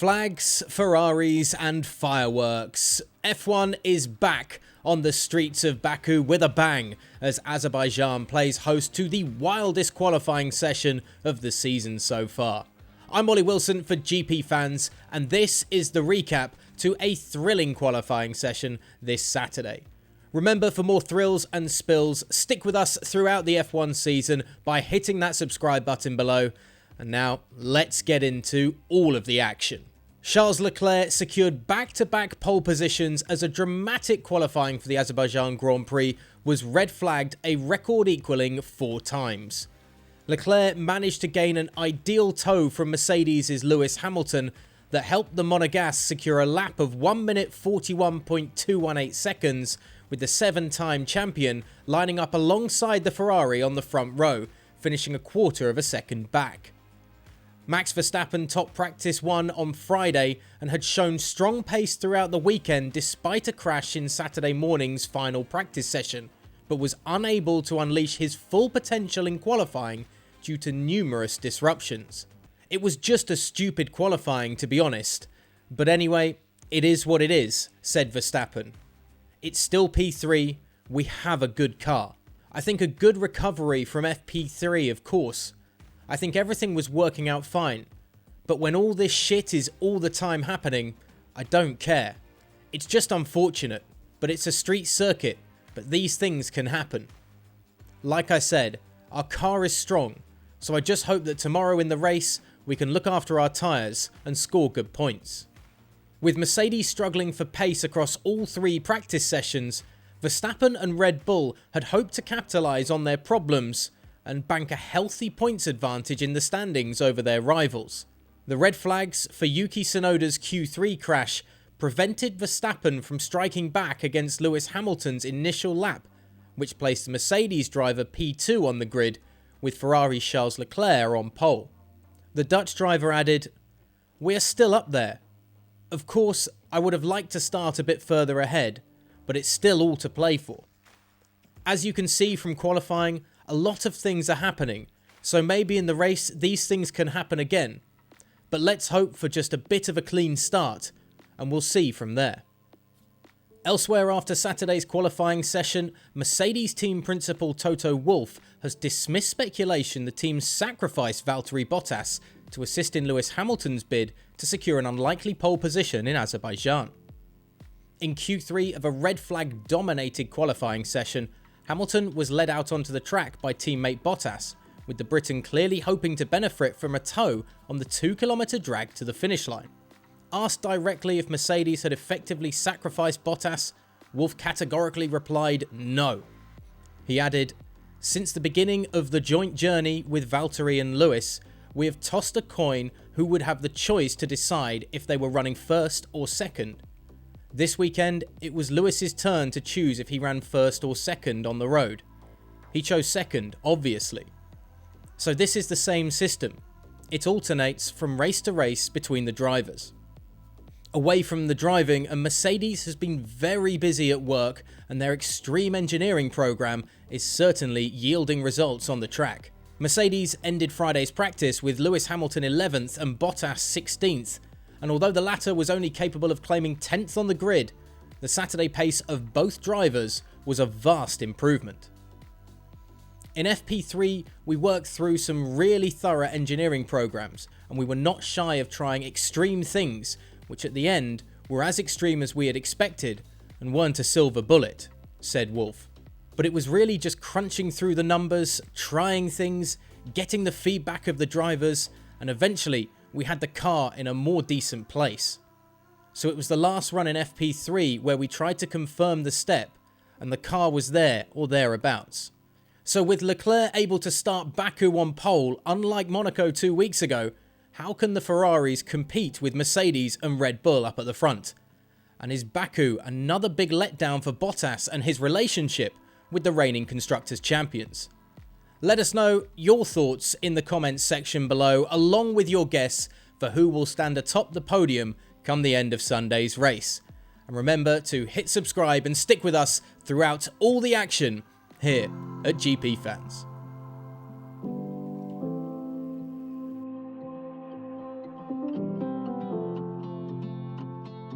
Flags, Ferraris and fireworks. F1 is back on the streets of Baku with a bang as Azerbaijan plays host to the wildest qualifying session of the season so far. I'm Ollie Wilson for GPFans, and this is the recap to a thrilling qualifying session this Saturday. Remember, for more thrills and spills, stick with us throughout the F1 season by hitting that subscribe button below. And now, let's get into all of the action. Charles Leclerc secured back-to-back pole positions as a dramatic qualifying for the Azerbaijan Grand Prix was red flagged a record equaling 4 times. Leclerc managed to gain an ideal tow from Mercedes' Lewis Hamilton that helped the Monegasque secure a lap of 1 minute 41.218 seconds, with the 7-time champion lining up alongside the Ferrari on the front row, finishing a quarter of a second back. Max Verstappen topped practice 1 on Friday and had shown strong pace throughout the weekend despite a crash in Saturday morning's final practice session, but was unable to unleash his full potential in qualifying due to numerous disruptions. It was just a stupid qualifying, to be honest, but anyway, it is what it is, said Verstappen. It's still P3, we have a good car. I think a good recovery from FP3, of course. I think everything was working out fine, but when all this shit is all the time happening, I don't care. It's just unfortunate, but it's a street circuit, but these things can happen. Like I said, our car is strong, so I just hope that tomorrow in the race we can look after our tyres and score good points. With Mercedes struggling for pace across all 3 practice sessions, Verstappen and Red Bull had hoped to capitalise on their problems and bank a healthy points advantage in the standings over their rivals. The red flags for Yuki Tsunoda's Q3 crash prevented Verstappen from striking back against Lewis Hamilton's initial lap, which placed the Mercedes driver P2 on the grid, with Ferrari's Charles Leclerc on pole. The Dutch driver added, "We are still up there. Of course, I would have liked to start a bit further ahead, but it's still all to play for." As you can see from qualifying, a lot of things are happening, so maybe in the race these things can happen again. But let's hope for just a bit of a clean start, and we'll see from there. Elsewhere after Saturday's qualifying session, Mercedes team principal Toto Wolff has dismissed speculation the team sacrificed Valtteri Bottas to assist in Lewis Hamilton's bid to secure an unlikely pole position in Azerbaijan. In Q3 of a red flag dominated qualifying session, Hamilton was led out onto the track by teammate Bottas, with the Briton clearly hoping to benefit from a tow on the 2-kilometre drag to the finish line. Asked directly if Mercedes had effectively sacrificed Bottas, Wolff categorically replied no. He added, "Since the beginning of the joint journey with Valtteri and Lewis, we have tossed a coin who would have the choice to decide if they were running first or second. This weekend, it was Lewis's turn to choose if he ran first or second on the road. He chose second, obviously. So this is the same system. It alternates from race to race between the drivers." Away from the driving, and Mercedes has been very busy at work, and their extreme engineering program is certainly yielding results on the track. Mercedes ended Friday's practice with Lewis Hamilton 11th and Bottas 16th, and although the latter was only capable of claiming 10th on the grid, the Saturday pace of both drivers was a vast improvement. In FP3, we worked through some really thorough engineering programs, and we were not shy of trying extreme things, which at the end were as extreme as we had expected and weren't a silver bullet, said Wolff. But it was really just crunching through the numbers, trying things, getting the feedback of the drivers, and eventually we had the car in a more decent place. So it was the last run in FP3 where we tried to confirm the step, and the car was there or thereabouts. So with Leclerc able to start Baku on pole, unlike Monaco 2 weeks ago, how can the Ferraris compete with Mercedes and Red Bull up at the front? And is Baku another big letdown for Bottas and his relationship with the reigning Constructors' Champions? Let us know your thoughts in the comments section below, along with your guess for who will stand atop the podium come the end of Sunday's race. And remember to hit subscribe and stick with us throughout all the action here at GPFans.